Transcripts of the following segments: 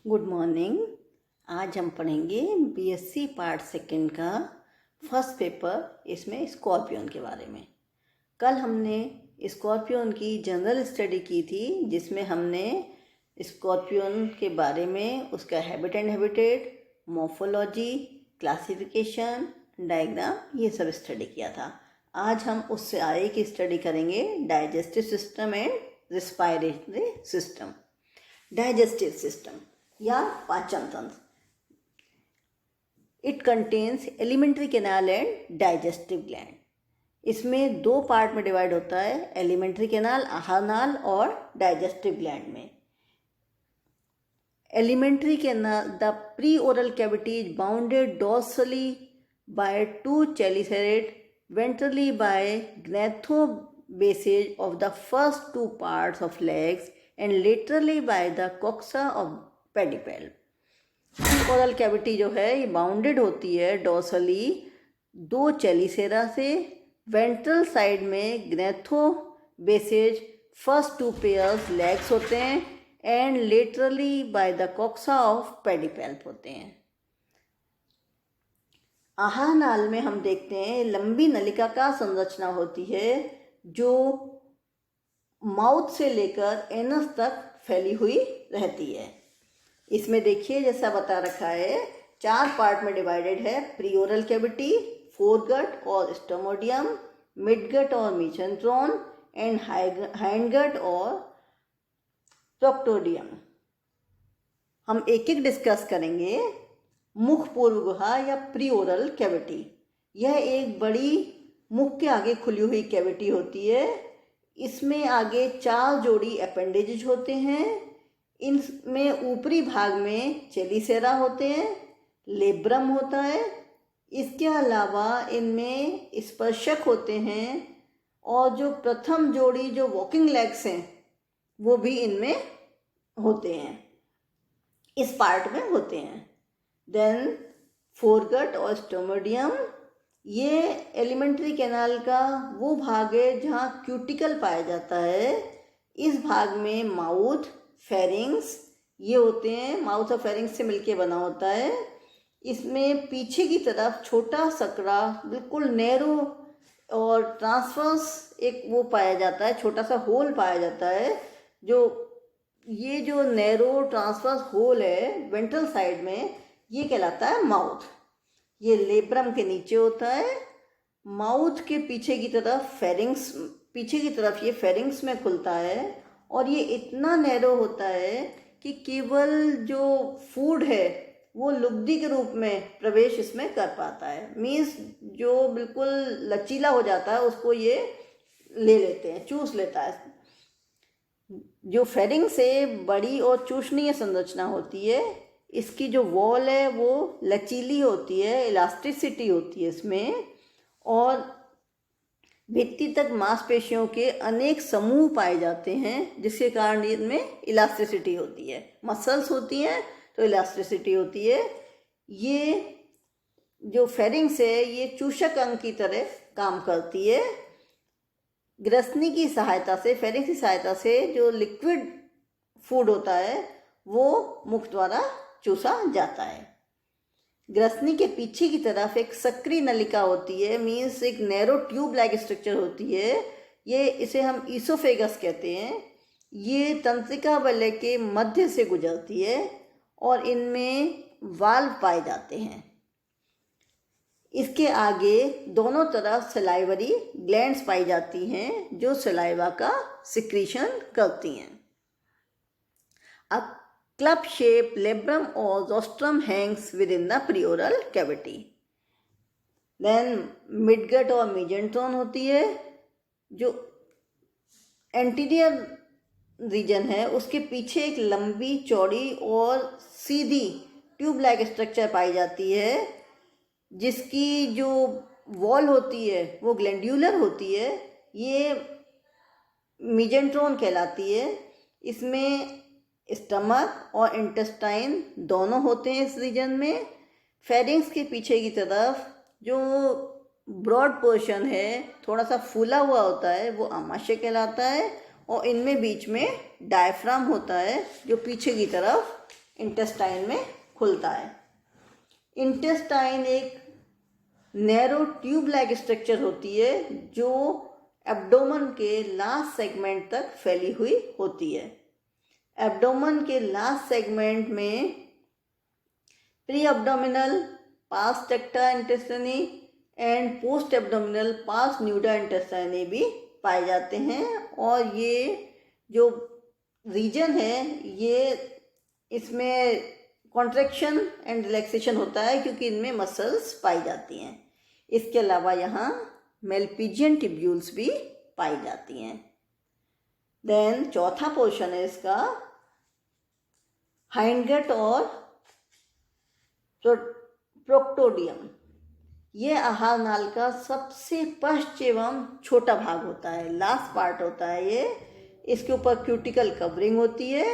Good morning. आज हम पढ़ेंगे बीएससी पार्ट सेकंड का फर्स्ट पेपर, इसमें स्कॉर्पियन के बारे में। कल हमने स्कॉर्पियन की जनरल स्टडी की थी, जिसमें हमने स्कॉर्पियन के बारे में उसका habit and habitat, morphology, classification, diagram, ये सब स्टडी किया था। आज हम उससे आगे की स्टडी करेंगे digestive system and respiratory system. Digestive system या पाचन तंत्र, it contains elementary canal and digestive gland. इसमें दो पार्ट में डिवाइड होता है, एलिमेंट्री कैनाल आहार नाल और डाइजेस्टिव ग्लैंड में। Alimentary canal, the pre oral cavity is bounded dorsally by two chelicerate, ventrally by gnathobases of the first two parts of legs and laterally by the coxa of pedipalp। Oral cavity जो है ये bounded होती है dorsally दो चेलिसेरा से, ventral side में gnathobases first two pairs legs होते हैं and laterally by the coxa of pedipalp होते हैं। आहार नाल में हम देखते हैं लंबी नलिका का संरचना होती है जो माउथ से लेकर एनस तक फैली हुई रहती है। इसमें देखिए जैसा बता रखा है, चार पार्ट में डिवाइडेड है। प्रीओरल कैविटी, फोरगट और स्टोमोडियम, मिडगट और मीसेंट्रोन एंड हाइंडगट और प्रोक्टोडियम। हम एक एक डिस्कस करेंगे। मुख पूर्व गुहा या प्रीओरल कैविटी, यह एक बड़ी मुख के आगे खुली हुई कैविटी होती है। इसमें आगे चार जोड़ी अपेंडेजेज होते हैं। इनमें ऊपरी भाग में चेलिसेरा होते हैं, लेब्रम होता है। इसके अलावा इनमें स्पर्शक होते हैं और जो प्रथम जोड़ी जो वॉकिंग लेग्स हैं वो भी इनमें होते हैं, इस पार्ट में होते हैं। देन फोरगट और स्टोमोडियम, ये एलिमेंट्री कैनाल का वो भाग है जहाँ क्यूटिकल पाया जाता है। इस भाग में माउथ, फेरिंग्स ये होते हैं, माउथ और फेरिंग्स से मिलके बना होता है। इसमें पीछे की तरफ छोटा सकरा बिल्कुल नैरो और ट्रांसवर्स एक वो पाया जाता है, छोटा सा होल पाया जाता है। ये जो नैरो ट्रांसवर्स होल है वेंट्रल साइड में, ये कहलाता है माउथ। ये लेब्रम के नीचे होता है। माउथ के पीछे की तरफ फेरिंग्स, पीछे की तरफ ये फेरिंग्स में खुलता है और ये इतना नैरो होता है कि केवल जो फूड है वो लुगदी के रूप में प्रवेश इसमें कर पाता है। मीन्स जो बिल्कुल लचीला हो जाता है उसको ये ले लेते हैं, चूस लेता है। जो फेरिंग्स से बड़ी और चूसनीय संरचना होती है, इसकी जो वॉल है वो लचीली होती है, इलास्टिसिटी होती है इसमें, और भित्ति तक मांसपेशियों के अनेक समूह पाए जाते हैं, जिसके कारण इनमें इलास्टिसिटी होती है। मसल्स होती हैं तो इलास्टिसिटी होती है। ये जो फेरिंग्स है ये चूषक अंग की तरह काम करती है। ग्रसनी की सहायता से, फेरिंग्स की सहायता से जो लिक्विड फूड होता है वो मुख द्वारा चूसा जाता है। ग्रसनी के पीछे की तरफ एक सक्रिय नलिका होती है, मीन्स एक नैरो ट्यूब लाइक स्ट्रक्चर होती है। इसे हम ईसोफेगस कहते हैं। ये तंत्रिका वलय के मध्य से गुजरती है और इनमें वाल्व पाए जाते हैं। इसके आगे दोनों तरफ सलाइवरी ग्लैंड्स पाई जाती हैं जो सलाइवा का सिक्रीशन करती हैं। अब club shaped labrum or rostrum hangs within the preoral cavity. Then midgut और mesenteron होती है। जो एंटीरियर रीजन है उसके पीछे एक लंबी चौड़ी और सीधी ट्यूब लाइक स्ट्रक्चर पाई जाती है, जिसकी जो वॉल होती है वो ग्लैंड्यूलर होती है। ये मेसेंटेरोन कहलाती है। इसमें स्टमक और इंटेस्टाइन दोनों होते हैं इस रीजन में। फेरिंग्स के पीछे की तरफ जो ब्रॉड पोर्शन है, थोड़ा सा फूला हुआ होता है, वो आमाशय कहलाता है। और इनमें बीच में डायफ्राम होता है जो पीछे की तरफ इंटेस्टाइन में खुलता है। इंटेस्टाइन एक नैरो ट्यूब लाइक स्ट्रक्चर होती है जो एब्डोमेन के लास्ट सेगमेंट तक फैली हुई होती है। एब्डोमेन के लास्ट सेगमेंट में pre abdominal pars tecta intestini and post abdominal pars nuda intestini भी पाए जाते हैं। और ये जो रीजन है ये इसमें कॉन्ट्रैक्शन एंड रिलैक्सेशन होता है क्योंकि इनमें मसल्स पाई जाती हैं। इसके अलावा यहाँ मेलपिजियन ट्यूब्यूल्स भी पाई जाती हैं। देन चौथा पोर्शन है इसका हाइंडगट और प्रोक्टोडियम। ये आहार नाल का सबसे पश्च एवं छोटा भाग होता है, लास्ट पार्ट होता है ये। इसके ऊपर क्यूटिकल कवरिंग होती है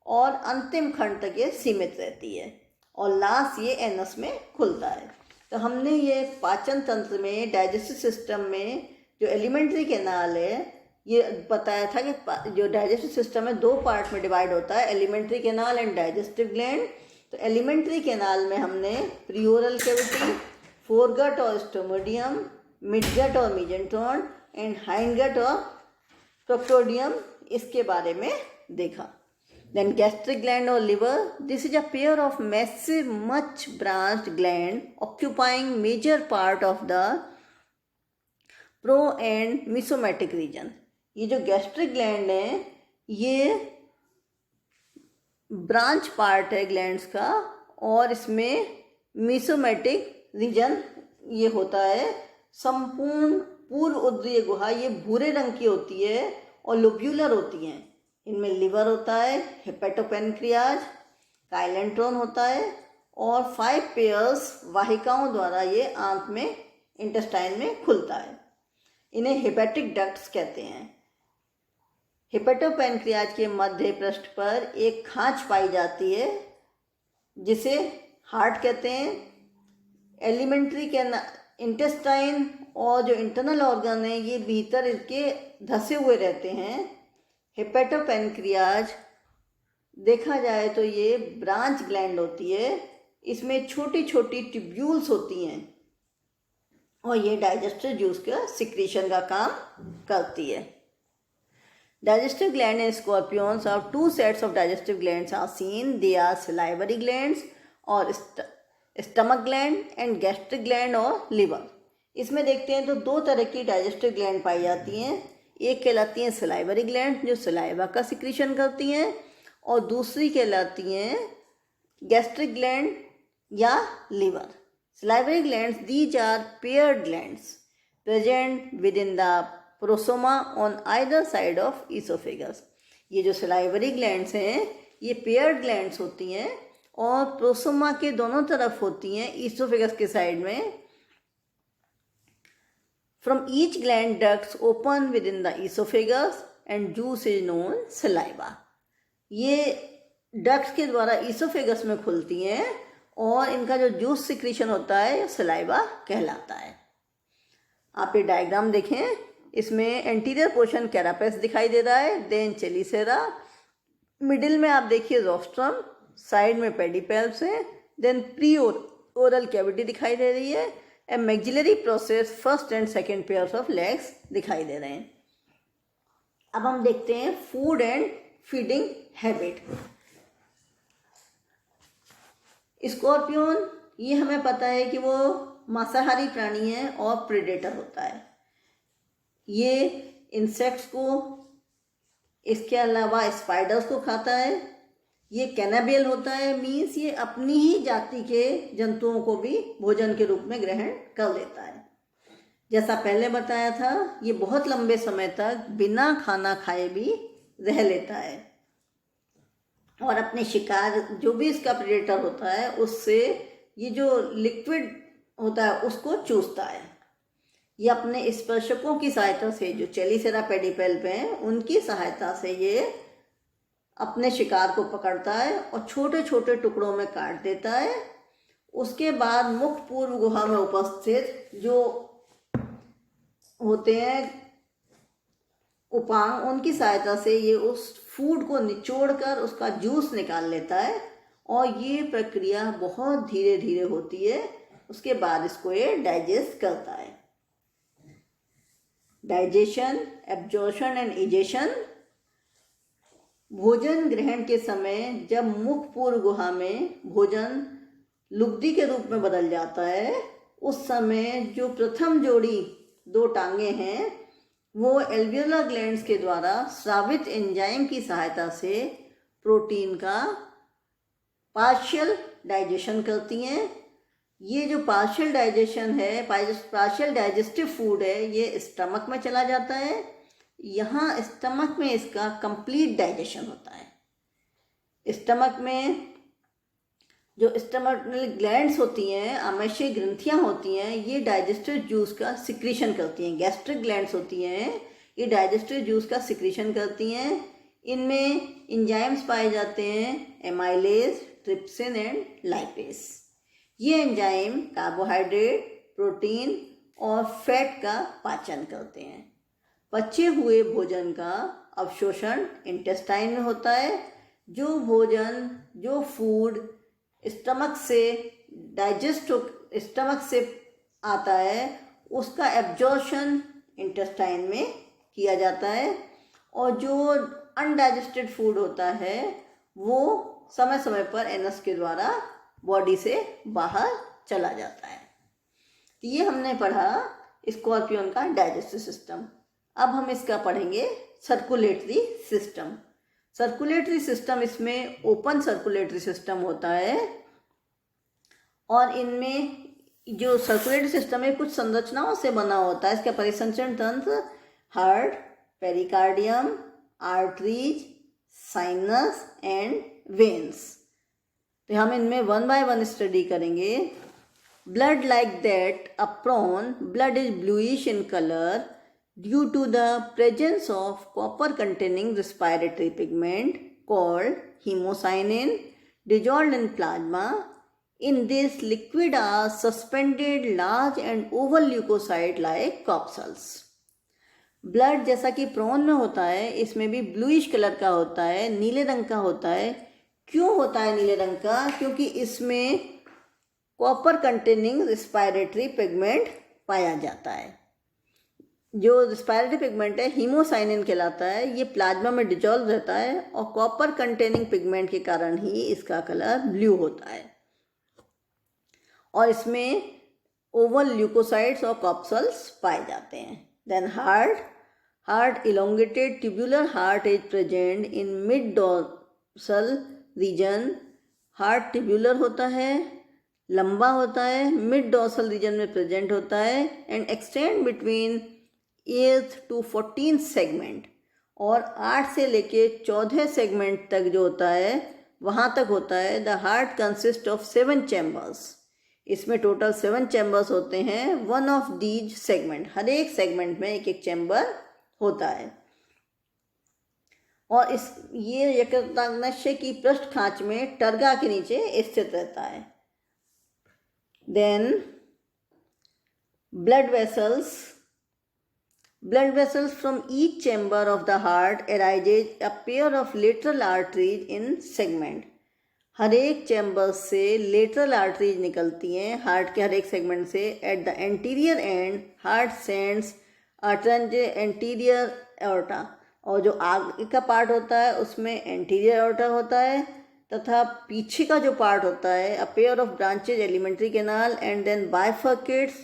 और अंतिम खंड तक ये सीमित रहती है और लास्ट ये एनस में खुलता है। तो हमने ये पाचन तंत्र में, डाइजेस्टिव सिस्टम में जो एलिमेंट्री कैनाल है ये बताया था कि जो डाइजेस्टिव सिस्टम है दो पार्ट में डिवाइड होता है, elementary canal and digestive gland. तो एलिमेंट्री कैनाल में हमने प्रियोरल कैविटी, फोरगट और स्टोमोडियम, मिडगट और मीजेंट्रॉन एंड हाइंडगट और प्रोक्टोडियम इसके बारे में देखा। Then gastric gland or liver, this is a pair of massive much branched gland occupying major part of the pro and mesomatic region। ये जो गैस्ट्रिक ग्लैंड है ये ब्रांच पार्ट है ग्लैंड्स का और इसमें मीसोमेटिक रीजन ये होता है। संपूर्ण पूर्व उदरीय गुहा ये भूरे रंग की होती है और लोब्यूलर होती हैं। इनमें लिवर होता है, हेपेटोपेनक्रियाज, काइलेंट्रॉन होता है और 5 पेयर्स वाहिकाओं द्वारा ये आंत में इंटेस्टाइन में खुलता है। इन्हें हेपेटिक डक्ट्स कहते हैं। हेपेटोपेनक्रियाज के मध्य पृष्ठ पर एक खांच पाई जाती है जिसे हार्ट कहते हैं। एलिमेंट्री के इंटेस्टाइन और जो इंटरनल ऑर्गन है ये भीतर इसके धसे हुए रहते हैं। हेपेटोपेनक्रियाज देखा जाए तो ये ब्रांच ग्लैंड होती है। इसमें छोटी छोटी ट्यूब्यूल्स होती हैं और ये डाइजेस्टिव जूस का सिक्रीशन का काम करती है। डाइजेस्टिव ग्लैंड इन स्कॉर्पियंस और 2 sets of digestive glands are seen. They are salivary glands और stomach gland and gastric gland और लिवर। इसमें देखते हैं तो 2 तरह की डाइजेस्टिव ग्लैंड पाई जाती हैं। एक कहलाती हैं सलाइवरी ग्लैंड जो सलाइवा का सिक्रीशन करती हैं और दूसरी कहलाती हैं गैस्ट्रिक ग्लैंड या liver. Salivary glands these are paired glands present within the prosoma on either side of oesophagus. ये जो सलाइवरी ग्लैंड्स हैं ये पेयर्ड ग्लैंड्स होती हैं और प्रोसोमा के दोनों तरफ होती हैं ईसोफेगस के साइड में। From each gland ducts open within the esophagus and juice is known saliva। ये डक्ट्स के द्वारा ईसोफेगस में खुलती हैं और इनका जो जूस सिक्रीशन होता है सलाइवा कहलाता है। आप ये डायग्राम देखें, इसमें एंटीरियर पोर्शन कैरापेस दिखाई दे रहा है, देन चेलिसेरा, मिडिल में आप देखिए रोस्ट्रम, साइड में पेडिपेल्स है, देन प्री ओरल कैविटी दिखाई दे रही है, a maxillary process first and second pairs of legs दिखाई दे रहे हैं। अब हम देखते हैं food and feeding habit. Scorpion ये हमें पता है कि वो मांसाहारी प्राणी है और प्रेडेटर होता है। ये इंसेक्ट्स को, इसके अलावा स्पाइडर्स को खाता है। ये कैनाबियल होता है, मीन्स ये अपनी ही जाति के जंतुओं को भी भोजन के रूप में ग्रहण कर लेता है। जैसा पहले बताया था ये बहुत लंबे समय तक बिना खाना खाए भी रह लेता है और अपने शिकार जो भी इसका प्रेडेटर होता है उससे ये जो लिक्विड होता है उसको चूसता है। ये अपने स्पर्शकों की सहायता से, जो चेलिसेरा पेडिपेल्प हैं उनकी सहायता से ये अपने शिकार को पकड़ता है और छोटे छोटे टुकड़ों में काट देता है। उसके बाद मुख पूर्व गुहा में उपस्थित जो होते हैं उपांग, उनकी सहायता से ये उस फूड को निचोड़कर उसका जूस निकाल लेता है और ये प्रक्रिया बहुत धीरे धीरे होती है। उसके बाद इसको ये डाइजेस्ट करता है। Digestion, absorption and egestion. भोजन ग्रहण के समय जब मुख पूर्व गुहा में भोजन लुगदी के रूप में बदल जाता है, उस समय जो प्रथम जोड़ी 2 टांगे हैं वो एल्वियोलर ग्लैंड्स के द्वारा स्रावित एंजाइम की सहायता से प्रोटीन का पार्शियल डाइजेशन करती हैं। ये जो पार्शियल डाइजेशन है, पार्शियल डाइजेस्टिव फूड है, ये स्टमक में चला जाता है। यहाँ स्टमक में इसका कंप्लीट डाइजेशन होता है। स्टमक में जो स्टमकल ग्लैंड्स होती हैं, आमाशय ग्रंथियाँ होती हैं, ये डाइजेस्टिव जूस का सिक्रीशन करती हैं। गैस्ट्रिक ग्लैंड्स होती हैं, ये डाइजेस्टिव जूस का सिक्रीशन करती हैं। इनमें एंजाइम्स पाए जाते हैं, एमाइलेज, ट्रिप्सिन एंड लाइपेज। ये एंजाइम कार्बोहाइड्रेट, प्रोटीन और फैट का पाचन करते हैं। पचे हुए भोजन का अवशोषण इंटेस्टाइन में होता है। जो भोजन, जो फूड स्टमक से आता है, उसका एब्जॉर्प्शन इंटेस्टाइन में किया जाता है। और जो अनडाइजेस्टेड फूड होता है वो समय समय पर एनस के द्वारा बॉडी से बाहर चला जाता है। ये हमने पढ़ा स्कॉर्पियन का डाइजेस्टिव सिस्टम। अब हम इसका पढ़ेंगे सर्कुलेटरी सिस्टम। सर्कुलेटरी सिस्टम, इसमें ओपन सर्कुलेटरी सिस्टम होता है और इनमें जो सर्कुलेटरी सिस्टम है कुछ संरचनाओं से बना होता है। इसका परिसंचरण तंत्र heart, pericardium, arteries, sinus and veins. तो हम इनमें 1 by 1 स्टडी करेंगे। Blood like that a prawn, blood is bluish in colour due to the presence of copper containing respiratory pigment called hemocyanin dissolved in plasma. In this liquid are suspended large and oval leukocyte like corpuscles. Blood जैसा कि prawn में होता है, इसमें भी bluish colour का होता है, नीले रंग का होता है। क्यों होता है नीले रंग का? क्योंकि इसमें कॉपर कंटेनिंग रिस्पायरेटरी पिगमेंट पाया जाता है। जो रिस्पायरेटरी पिगमेंट है हीमोसाइनिन कहलाता है। ये प्लाज्मा में डिजॉल्व रहता है और कॉपर कंटेनिंग पिगमेंट के कारण ही इसका कलर ब्लू होता है। और इसमें ओवल ल्यूकोसाइट्स और कॉर्पसल्स पाए जाते हैं। Then heart elongated tubular heart is present in mid dorsal region. Heart tubular होता है, लंबा होता है, मिड डोर्सल रीजन में प्रेजेंट होता है and extend between 8 to 14 segment. और 8 से लेके 14 सेगमेंट तक जो होता है वहाँ तक होता है। The heart consist of 7 chambers. इसमें टोटल 7 चैम्बर्स होते हैं। वन ऑफ दीज सेगमेंट, हर एक सेगमेंट में एक एक चैम्बर होता है। और ये यकृताग्नाशय की पृष्ठ खांच में टर्गा के नीचे स्थित रहता है। Then blood vessels from each chamber of the heart arises a pair of lateral arteries in segment. हर एक चैम्बर से लेटरल आर्टरीज निकलती हैं हार्ट के हर एक सेगमेंट से। At the anterior and heart sends anterior aorta. और जो आगे का पार्ट होता है उसमें एंटीरियर एओर्टा होता है तथा पीछे का जो पार्ट होता है a pair of branches alimentary canal and then bifurcates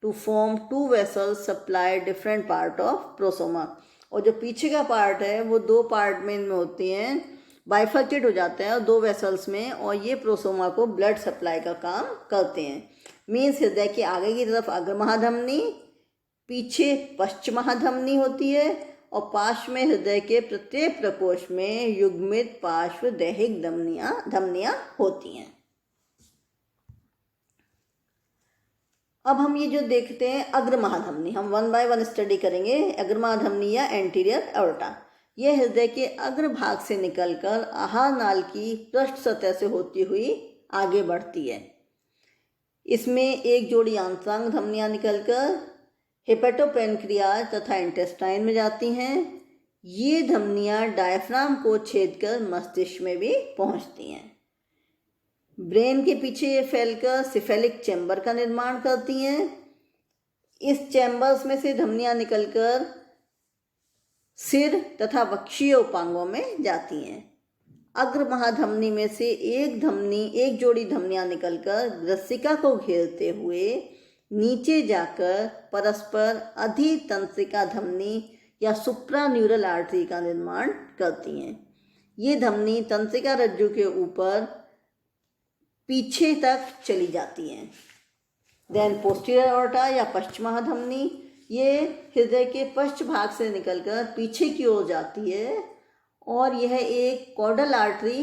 to form 2 vessels supply different part of prosoma. और जो पीछे का पार्ट है वो 2 पार्ट में इनमें होती हैं, बाइफर्केट हो जाते हैं और 2 वेसल्स में, और ये प्रोसोमा को ब्लड सप्लाई का काम करते हैं। मीन्स हृदय के आगे की तरफ अग्र महाधमनी, पीछे पश्च महाधमनी होती है और पार्श्व में हृदय के प्रत्येक प्रकोष्ठ में युग्मित पार्श्व दैहिक धमनियाँ होती हैं। अब हम ये जो देखते हैं अग्र महाधमनी, हम 1 by 1 स्टडी करेंगे। अग्र महाधमनी या एंटीरियर एओर्टा, यह हृदय के अग्र भाग से निकलकर आहार नाल की पृष्ठ सतह से होती हुई आगे बढ़ती है। इसमें एक जोड़ी आंतरांग धमनियाँ निकलकर हेपेटोपेनक्रियाज तथा इंटेस्टाइन में जाती हैं। ये धमनियाँ डायफ्राम को छेद कर मस्तिष्क में भी पहुँचती हैं। ब्रेन के पीछे ये फैलकर सिफेलिक चैम्बर का निर्माण करती हैं। इस चैम्बर्स में से धमनियां निकलकर सिर तथा वक्षीय उपांगों में जाती हैं। अग्र महाधमनी में से एक जोड़ी धमनियां निकलकर ग्रसिका को घेरते हुए नीचे जाकर परस्पर अधितंत्रिका धमनी या सुप्रान्यूरल आर्टरी का निर्माण करती हैं। ये धमनी तंत्रिका रज्जु के ऊपर पीछे तक चली जाती हैं। देन पोस्टीरियर ऑर्टा या पश्चिम महाधमनी, ये हृदय के पश्च भाग से निकलकर पीछे की ओर जाती है और यह एक कॉर्डल आर्टरी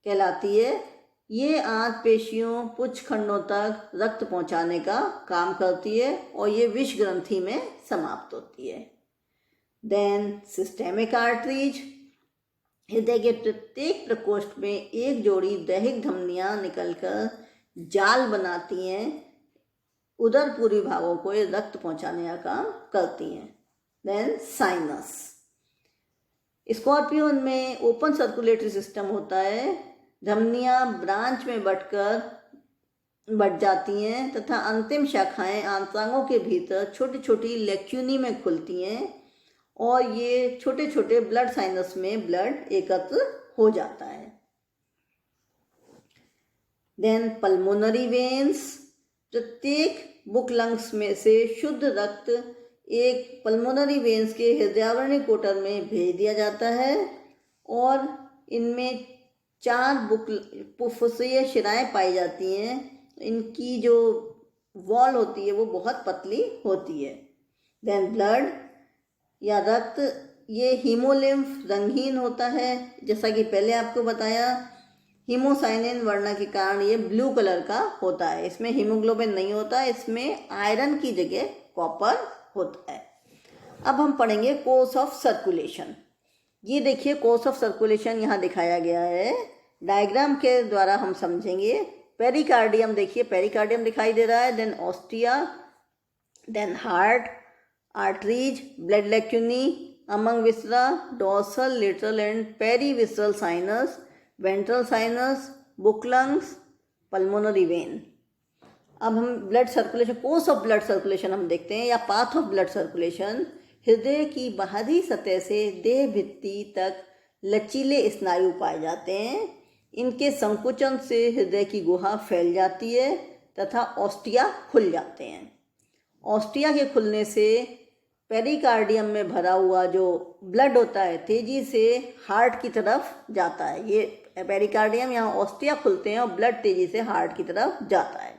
कहलाती है। ये आंत पेशियों पुच्छखंडों तक रक्त पहुंचाने का काम करती है और ये विष ग्रंथि में समाप्त होती है। देन सिस्टेमिक आर्टरीज, हृदय के प्रत्येक प्रकोष्ठ में एक जोड़ी दैहिक धमनियां निकलकर जाल बनाती हैं, उदर पूर्वी भागों को ये रक्त पहुंचाने का काम करती हैं। देन साइनस, स्कॉर्पियन में ओपन सर्कुलेटरी सिस्टम होता है। धमनियां ब्रांच में बढ़ जाती हैं तथा अंतिम शाखाएं आंत्रांगों के भीतर छोटी छोटी लेक्यूनी में खुलती हैं और ये छोटे छोटे ब्लड साइनस में ब्लड एकत्र हो जाता है। देन पल्मोनरी वेन्स, प्रत्येक बुक लंग्स में से शुद्ध रक्त एक पल्मोनरी वेन्स के हृदयावरणी कोटर में भेज दिया जाता है और इनमें 4 फुफ्फुसीय शिराएं पाई जाती हैं। इनकी जो वॉल होती है वो बहुत पतली होती है। देन ब्लड या रक्त, ये हीमोलिम्फ रंगहीन होता है। जैसा कि पहले आपको बताया, हीमोसाइनिन वर्ण के कारण ये ब्लू कलर का होता है। इसमें हीमोग्लोबिन नहीं होता, इसमें आयरन की जगह कॉपर होता है। अब हम पढ़ेंगे कोर्स ऑफ सर्कुलेशन। ये देखिए कोर्स ऑफ सर्कुलेशन यहाँ दिखाया गया है, डायग्राम के द्वारा हम समझेंगे। पेरिकार्डियम देखिए, पेरिकार्डियम दिखाई दे रहा है। Then ostia, then heart, arteries, blood lacunae, among viscera, dorsal, lateral and perivisceral sinus, ventral sinus, book lungs, pulmonary vein. अब हम blood circulation, course of blood circulation हम देखते हैं या पाथ ऑफ ब्लड सर्कुलेशन। हृदय की बाहरी सतह से देह भित्ति तक लचीले स्नायु पाए जाते हैं। इनके संकुचन से हृदय की गुहा फैल जाती है तथा ऑस्टिया खुल जाते हैं। ऑस्टिया के खुलने से पेरिकार्डियम में भरा हुआ जो ब्लड होता है तेजी से हार्ट की तरफ जाता है। ये पेरिकार्डियम, यहाँ ऑस्टिया खुलते हैं और ब्लड तेजी से हार्ट की तरफ जाता है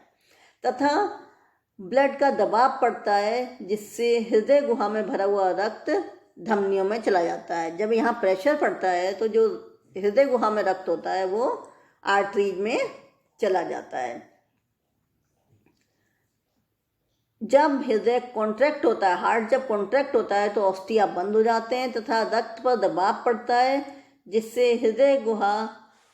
तथा ब्लड का दबाव पड़ता है जिससे हृदय गुहा में भरा हुआ रक्त धमनियों में चला जाता है। जब यहाँ प्रेशर पड़ता है तो जो हृदय गुहा में रक्त होता है वो आर्टरीज में चला जाता है। जब हृदय कॉन्ट्रैक्ट होता है, हार्ट जब कॉन्ट्रैक्ट होता है तो ऑस्टिया बंद हो जाते हैं तथा रक्त पर दबाव पड़ता है जिससे हृदय गुहा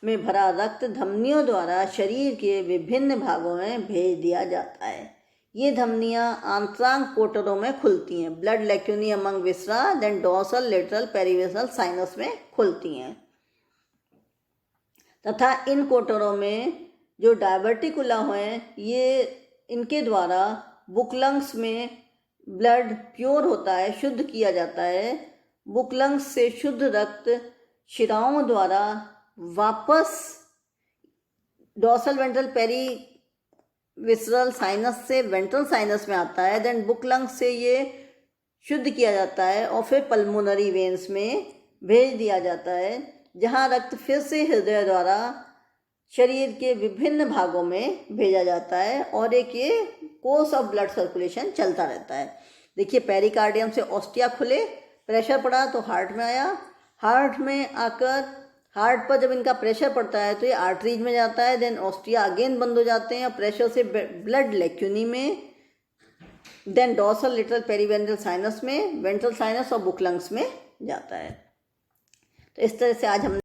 में भरा रक्त धमनियों द्वारा शरीर के विभिन्न भागों में भेज दिया जाता है। ये धमनियां आंत्रांग कोटरों में खुलती हैं। ब्लड लेक्यूनी अमंग विसरा, then dorsal, lateral, perivisceral sinus में खुलती हैं तथा इन कोटरों में जो डायवर्टिकुला हैं, ये इनके द्वारा बुक लंग्स में ब्लड प्योर होता है, शुद्ध किया जाता है। बुक लंग्स से शुद्ध रक्त शिराओं द्वारा वापस dorsal, ventral, perivisceral sinus से वेंट्रल साइनस में आता है। देन बुक लंग्स से ये शुद्ध किया जाता है और फिर पल्मोनरी वेन्स में भेज दिया जाता है जहाँ रक्त फिर से हृदय द्वारा शरीर के विभिन्न भागों में भेजा जाता है और एक ये कोर्स ऑफ ब्लड सर्कुलेशन चलता रहता है। देखिए पेरिकार्डियम से ऑस्टिया खुले, प्रेशर पड़ा तो हार्ट में आया, हार्ट में आकर हार्ट पर जब इनका प्रेशर पड़ता है तो ये आर्टरीज में जाता है। देन ऑस्टिया अगेन बंद हो जाते हैं और प्रेशर से ब्लड लेक्यूनी में, देन डोर्सल, लेटरल, पेरीवेंट्रल साइनस में, वेंट्रल साइनस और बुक लंग्स में जाता है। तो इस तरह से आज हमने